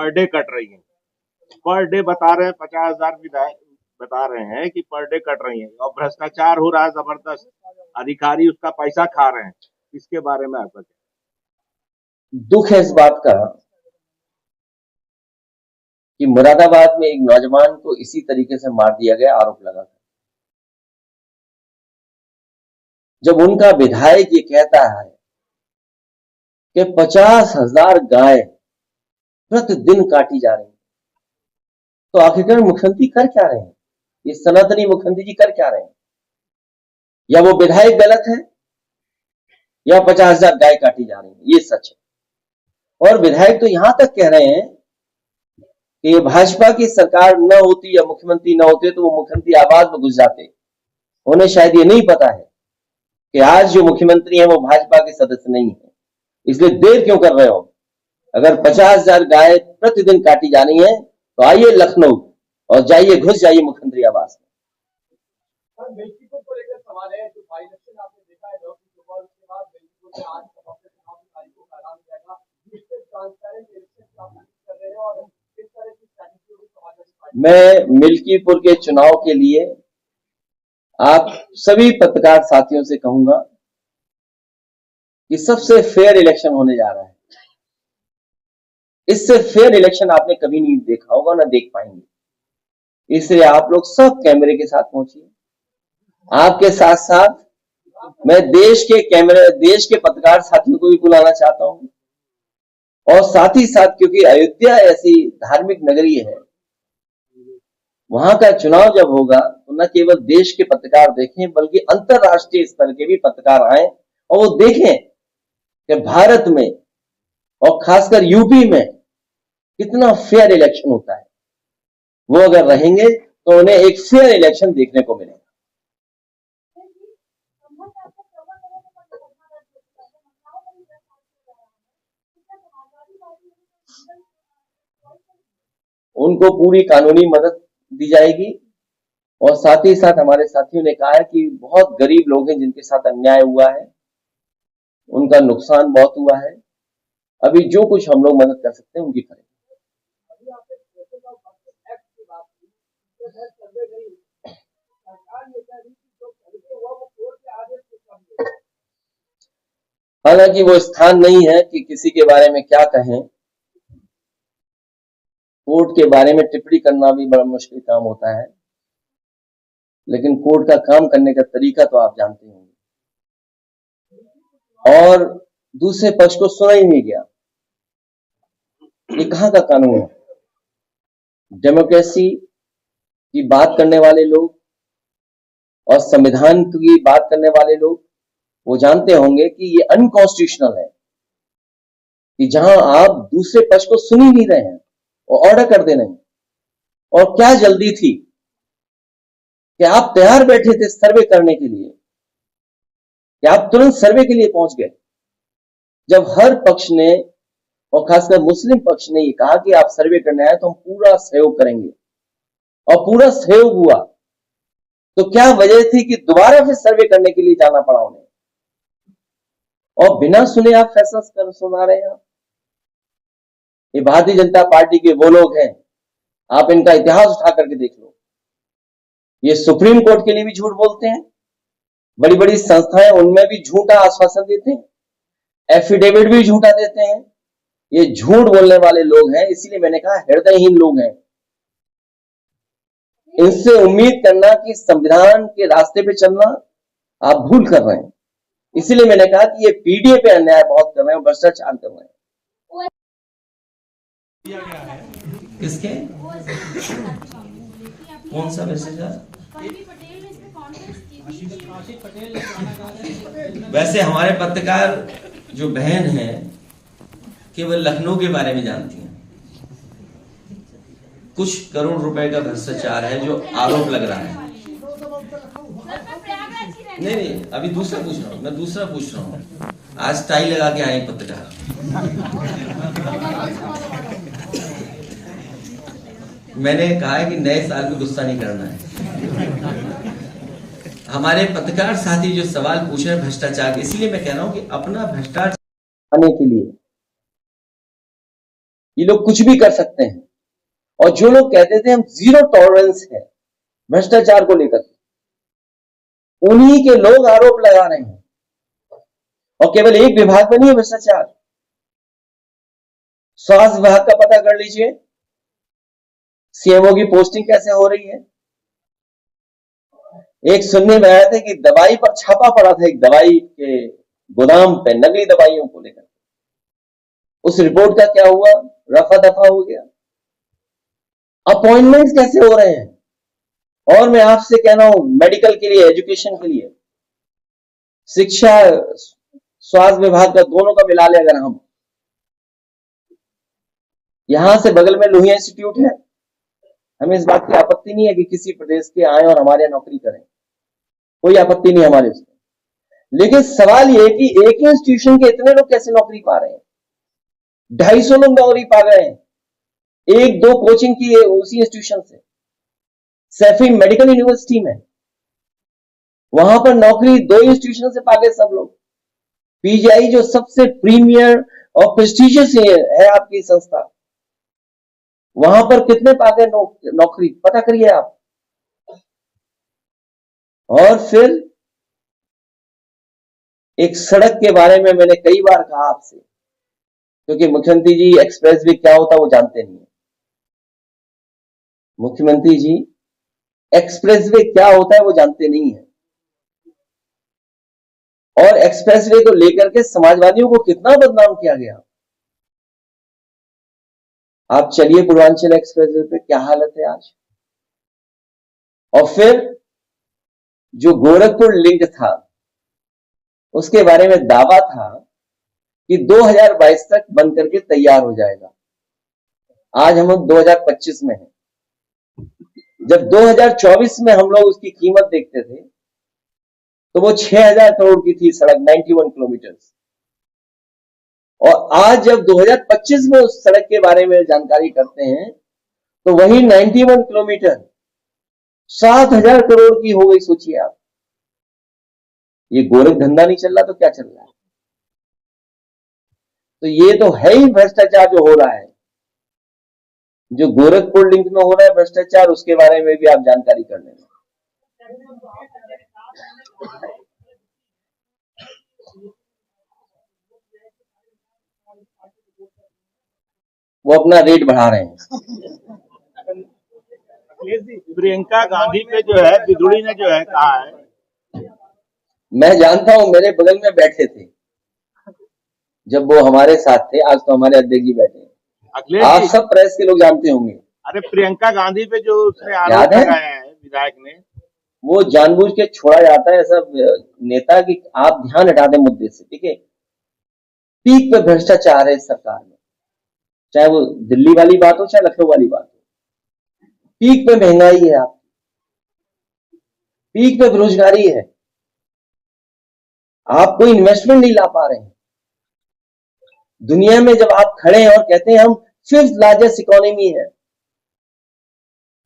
Per day cut रही है, per day बता रहे हैं 50,000 विधायक बता रहे हैं कि पर डे कट रही है और भ्रष्टाचार हो रहा है जबरदस्त, अधिकारी उसका पैसा खा रहे हैं। इसके बारे में आपका क्या? दुख है इस बात का कि मुरादाबाद में एक नौजवान को इसी तरीके से मार दिया गया, आरोप लगा। जब उनका विधायक ये कहता है कि 50,000 गाय प्रतिदिन काटी जा रही है, तो आखिरकार मुख्यमंत्री कर क्या रहे हैं? ये सनातनी मुख्यमंत्री जी कर क्या रहे हैं? या वो विधायक गलत है या 50,000 गाय काटी जा रही है, ये सच है। और विधायक तो यहां तक कह रहे हैं कि भाजपा की सरकार न होती या मुख्यमंत्री न होते तो वो मुख्यमंत्री आवास में घुस जाते। उन्हें शायद ये नहीं पता है कि आज जो मुख्यमंत्री है वो भाजपा के सदस्य नहीं है, इसलिए देर क्यों कर रहे हो? अगर 50,000 गाय प्रतिदिन काटी जानी है तो आइए लखनऊ और जाइए, घुस जाइए मुख्यमंत्री आवास में। मैं मिल्कीपुर के चुनाव के लिए आप सभी पत्रकार साथियों से कहूंगा कि सबसे फेयर इलेक्शन होने जा रहा है। इससे फेयर इलेक्शन आपने कभी नहीं देखा होगा, ना देख पाएंगे। इसलिए आप लोग सब कैमरे के साथ पहुंचिए। आपके साथ साथ मैं देश के पत्रकार साथियों को भी बुलाना चाहता हूं, और साथ ही साथ क्योंकि अयोध्या ऐसी धार्मिक नगरी है, वहां का चुनाव जब होगा तो न केवल देश के पत्रकार देखें बल्कि अंतरराष्ट्रीय स्तर के भी पत्रकार आए और वो देखें कि भारत में और खासकर यूपी में कितना फेयर इलेक्शन होता है। वो अगर रहेंगे तो उन्हें एक फेयर इलेक्शन देखने को मिलेगा। उनको पूरी कानूनी मदद दी जाएगी, और साथ ही साथ हमारे साथियों ने कहा है कि बहुत गरीब लोग हैं जिनके साथ अन्याय हुआ है, उनका नुकसान बहुत हुआ है। अभी जो कुछ हम लोग मदद कर सकते हैं उनकी करें। हालांकि वो स्थान नहीं है कि किसी के बारे में क्या कहें। कोर्ट के बारे में टिप्पणी करना भी बड़ा मुश्किल काम होता है, लेकिन कोर्ट का काम करने का तरीका तो आप जानते होंगे। और दूसरे पक्ष को सुना ही नहीं गया। ये कहां का कानून है? डेमोक्रेसी की बात करने वाले लोग और संविधान की बात करने वाले लोग वो जानते होंगे कि ये अनकॉन्स्टिट्यूशनल है कि जहां आप दूसरे पक्ष को सुन ही नहीं रहे हैं और ऑर्डर कर दे रहे हैं। और क्या जल्दी थी कि आप तैयार बैठे थे सर्वे करने के लिए, कि आप तुरंत सर्वे के लिए पहुंच गए, जब हर पक्ष ने और खासकर मुस्लिम पक्ष ने ये कहा कि आप सर्वे करने आए तो हम पूरा सहयोग करेंगे, और पूरा सहयोग हुआ। तो क्या वजह थी कि दोबारा फिर सर्वे करने के लिए जाना पड़ा उन्हें, और बिना सुने आप फैसला सुना रहे हैं? ये भारतीय जनता पार्टी के वो लोग हैं, आप इनका इतिहास उठा करके देख लो। ये सुप्रीम कोर्ट के लिए भी झूठ बोलते हैं, बड़ी बड़ी संस्थाएं उनमें भी झूठा आश्वासन देते हैं, एफिडेविट भी झूठा देते हैं। ये झूठ बोलने वाले लोग हैं, इसीलिए मैंने कहा हृदयहीन लोग हैं। इनसे उम्मीद करना कि संविधान के रास्ते पे चलना आप भूल कर रहे हैं। इसीलिए मैंने कहा कि ये पीडीए पे अन्याय बहुत कर रहे हैं, भ्रष्टाचार कर रहे हैं। किसके कौन सा मैसेज है? वैसे हमारे पत्रकार जो बहन हैं केवल लखनऊ के बारे में जानती हैं। कुछ करोड़ रुपए का भ्रष्टाचार है जो आरोप लग रहा है। नहीं, अभी दूसरा पूछ रहा हूँ, मैं दूसरा पूछ रहा हूँ। आज टाई लगा के आए पत्रकार। मैंने कहा है कि नए साल में गुस्सा नहीं करना है। हमारे पत्रकार साथी जो सवाल पूछ रहे हैं भ्रष्टाचार, इसलिए मैं कह रहा हूं कि अपना भ्रष्टाचार आने के लिए ये लोग कुछ भी कर सकते हैं। और जो लोग कहते थे हम जीरो टॉलरेंस है भ्रष्टाचार को लेकर, उन्हीं के लोग आरोप लगा रहे हैं। और केवल एक विभाग में नहीं है भ्रष्टाचार, स्वास्थ्य विभाग का पता कर लीजिए, सीएमओ की पोस्टिंग कैसे हो रही है। एक सुनने में आया था कि दवाई पर छापा पड़ा था, एक दवाई के गोदाम पे नकली दवाइयों को लेकर, उस रिपोर्ट का क्या हुआ, रफा दफा हो गया। अपॉइंटमेंट्स कैसे हो रहे हैं। और मैं आपसे कह रहा हूं, मेडिकल के लिए, एजुकेशन के लिए, शिक्षा, स्वास्थ्य विभाग का दोनों का मिला ले अगर हम, यहां से बगल में लोहिया इंस्टीट्यूट है, हमें इस बात की आपत्ति नहीं है कि किसी प्रदेश के आए और हमारे यहां नौकरी करें, कोई आपत्ति नहीं हमारे उसमें। लेकिन सवाल यह है कि एक ही इंस्टीट्यूशन के इतने लोग कैसे नौकरी पा रहे हैं। 250 लोग नौकरी पा रहे हैं, एक दो कोचिंग की है उसी इंस्टीट्यूशन से, सैफी मेडिकल यूनिवर्सिटी में, वहां पर नौकरी 2 इंस्टीट्यूशन से पा गए सब लोग। पीजीआई जो सबसे प्रीमियर और प्रेस्टिजियस है आपकी संस्था, वहां पर कितने पा गए नौकरी, पता करिए आप। और फिर एक सड़क के बारे में मैंने कई बार कहा आपसे, क्योंकि मुख्यमंत्री जी एक्सप्रेस वे क्या होता है वो जानते नहीं है। मुख्यमंत्री जी एक्सप्रेस वे क्या होता है वो जानते नहीं है। और एक्सप्रेस वे को लेकर के समाजवादियों को कितना बदनाम किया गया। आप चलिए पूर्वांचल एक्सप्रेस वे पे क्या हालत है आज। और फिर जो गोरखपुर लिंक था, उसके बारे में दावा था कि 2022 तक बन करके तैयार हो जाएगा। आज हम 2025 में हैं। जब 2024 में हम लोग उसकी कीमत देखते थे तो वो 6000 करोड़ की थी सड़क, 91 किलोमीटर। और आज जब 2025 में उस सड़क के बारे में जानकारी करते हैं तो वही 91 किलोमीटर 7000 करोड़ की हो गई। सोचिए आप, ये गोरख धंधा नहीं चल रहा तो क्या चल रहा है। तो ये तो है ही भ्रष्टाचार जो हो रहा है, जो गोरखपुर लिंक में हो रहा है भ्रष्टाचार, उसके बारे में भी आप जानकारी कर लें। वो अपना रेट बढ़ा रहे हैं। प्रियंका गांधी पे जो है बिधुड़ी ने जो है कहा है, मैं जानता हूं, मेरे बगल में बैठे थे जब वो हमारे साथ थे, आज तो हमारे अध्यक्ष जी बैठे हैं। आप सब प्रेस के लोग जानते होंगे। अरे प्रियंका गांधी पे जो उसने आरोप लगाए हैं विधायक ने, वो जानबूझ के छोड़ा जाता है सब नेता की, आप ध्यान हटा दें मुद्दे से, ठीक है। पीक पे भ्रष्टाचार है इस सरकार में, चाहे वो दिल्ली वाली बात हो चाहे लखनऊ वाली बात हो। पीक पे महंगाई है, आप पीक पे बेरोजगारी है, आप कोई इन्वेस्टमेंट नहीं ला पा रहे हैं। दुनिया में जब आप खड़े हैं और कहते हैं हम 5th लार्जेस्ट इकोनॉमी है,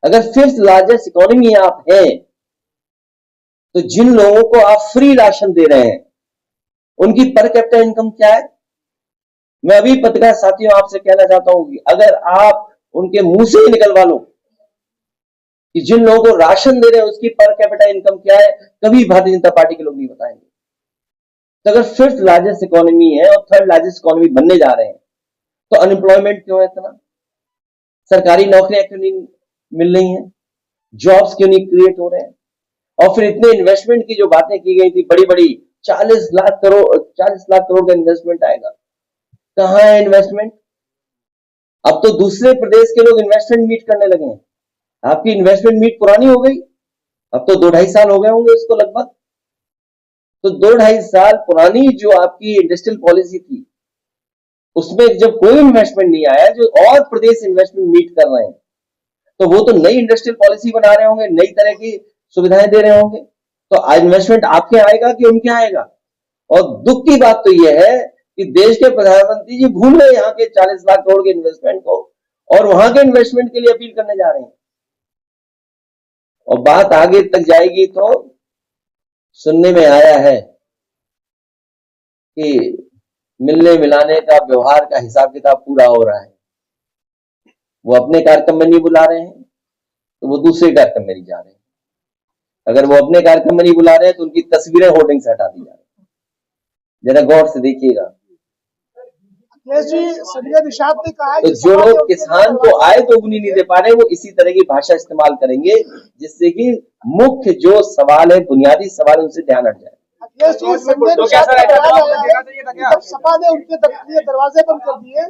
अगर 5th लार्जेस्ट इकोनॉमी आप हैं तो जिन लोगों को आप फ्री राशन दे रहे हैं उनकी पर कैपिटा इनकम क्या है। मैं अभी पत्रकार साथियों आपसे कहना चाहता हूं कि अगर आप उनके मुंह से ही निकलवा लो कि जिन लोगों को राशन दे रहे हैं उसकी पर कैपिटा इनकम क्या है, कभी भारतीय जनता पार्टी के लोग नहीं बताएंगे। तो अगर 5th लार्जेस्ट इकोनॉमी है और 3rd लार्जेस्ट इकोनॉमी बनने जा रहे हैं तो अनएम्प्लॉयमेंट क्यों है इतना, सरकारी नौकरियां क्यों नहीं मिल रही हैं, जॉब्स क्यों नहीं क्रिएट हो रहे हैं। और फिर इतने इन्वेस्टमेंट की जो बातें की गई थी बड़ी बड़ी, 40 लाख करोड़ का इन्वेस्टमेंट आएगा, कहां है इन्वेस्टमेंट। अब तो दूसरे प्रदेश के लोग इन्वेस्टमेंट मीट करने लगे हैं, आपकी इन्वेस्टमेंट मीट पुरानी हो गई, अब तो 2-2.5 साल हो गए होंगे उसको लगभग। तो 2-2.5 साल पुरानी जो आपकी इंडस्ट्रियल पॉलिसी थी उसमें जब कोई इन्वेस्टमेंट नहीं आया, जो और प्रदेश इन्वेस्टमेंट मीट कर रहे हैं, तो वो तो नई इंडस्ट्रियल पॉलिसी बना रहे होंगे, नई तरह की सुविधाएं दे रहे होंगे। तो इन्वेस्टमेंट आपके आएगा कि उनके आएगा। और दुख की बात तो यह है कि देश के प्रधानमंत्री जी भूल गए यहाँ के 40 लाख करोड़ के इन्वेस्टमेंट को और वहां के इन्वेस्टमेंट के लिए अपील करने जा रहे हैं। और बात आगे तक जाएगी तो सुनने में आया है कि मिलने मिलाने का व्यवहार का हिसाब किताब पूरा हो रहा है। वो अपने कार्यक्रम में नहीं बुला रहे हैं तो वो दूसरे कार्यक्रम में नहीं जा रहे हैं। अगर वो अपने कार्यक्रम में नहीं बुला रहे हैं तो उनकी तस्वीरें होर्डिंग से हटा दी जा रही है। जरा गौर से देखिएगा। अखिलेश जी, संजय निषाद ने कहा है तो कि जो लोग किसान को आय दोगुनी नहीं दे पा रहे, वो इसी तरह की भाषा इस्तेमाल करेंगे जिससे कि मुख्य जो सवाल है, बुनियादी सवाल, उनसे ध्यान हट जाए। अखिलेश जी, संजय निषाद का बयान आया है कि जब सपा ने उनके दफ्तर के दरवाजे बंद कर दिए।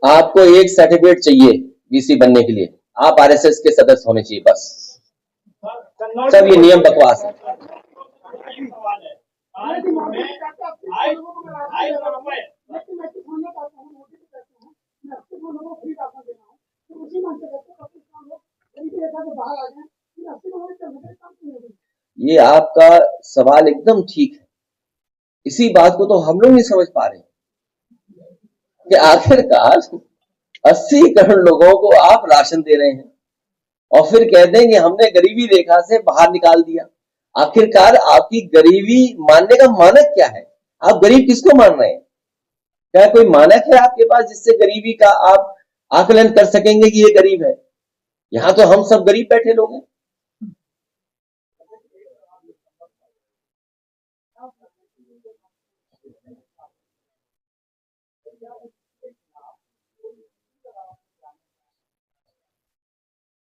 आपको एक सर्टिफिकेट चाहिए वीसी बनने के लिए, आप आरएसएस के सदस्य होने चाहिए, बस। सब ये नियम बकवास है। ये आपका सवाल एकदम ठीक है। इसी बात को तो हम लोग नहीं समझ पा रहे कि आखिरकार 80 करोड़ लोगों को आप राशन दे रहे हैं और फिर कहते हैं कि हमने गरीबी रेखा से बाहर निकाल दिया। आखिरकार आपकी गरीबी मानने का मानक क्या है? आप गरीब किसको मान रहे हैं? क्या कोई मानक है आपके पास जिससे गरीबी का आप आकलन कर सकेंगे कि ये गरीब है? यहां तो हम सब गरीब बैठे लोग हैं।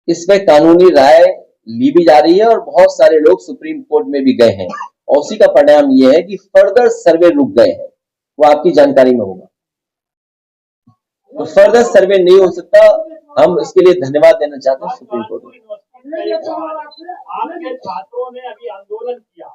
इस पे कानूनी राय ली भी जा रही है और बहुत सारे लोग सुप्रीम कोर्ट में भी गए हैं और उसी का परिणाम यह है कि फर्दर सर्वे रुक गए हैं। वो आपकी जानकारी में होगा। तो फर्दर सर्वे नहीं हो सकता। हम इसके लिए धन्यवाद देना चाहते हैं सुप्रीम कोर्ट को। आपके छात्रों ने अभी आंदोलन किया,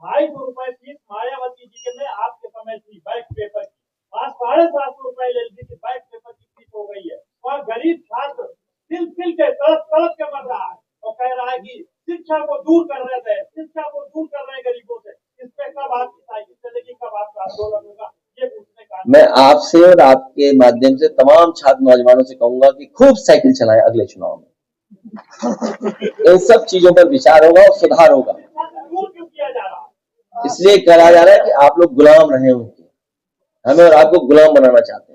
250 रुपए फीस मायावती जी के में आपके समय थी बैक पेपर की, आज 750 रुपए एलएलबी की बैक पेपर की फीस हो गई है और गरीब छात्र तिल के तड़प के मर रहा है और कह रहा है कि शिक्षा को दूर कर रहे थे, शिक्षा को दूर कर रहे हैं गरीबों से। इस पे कब आपकी साइकिल चलेगी, कब आपका आंदोलन होगा, ये पूछने का। मैं आपसे और आपके माध्यम से तमाम छात्र नौजवानों से कहूंगा कि खूब साइकिल चलाएं अगले चुनाव में। इन सब चीजों पर विचार होगा और सुधार होगा। दूर क्यों किया जा रहा है? इसलिए कहा जा रहा है कि आप लोग गुलाम रहे उनके, हमें और आपको गुलाम बनाना चाहते हैं।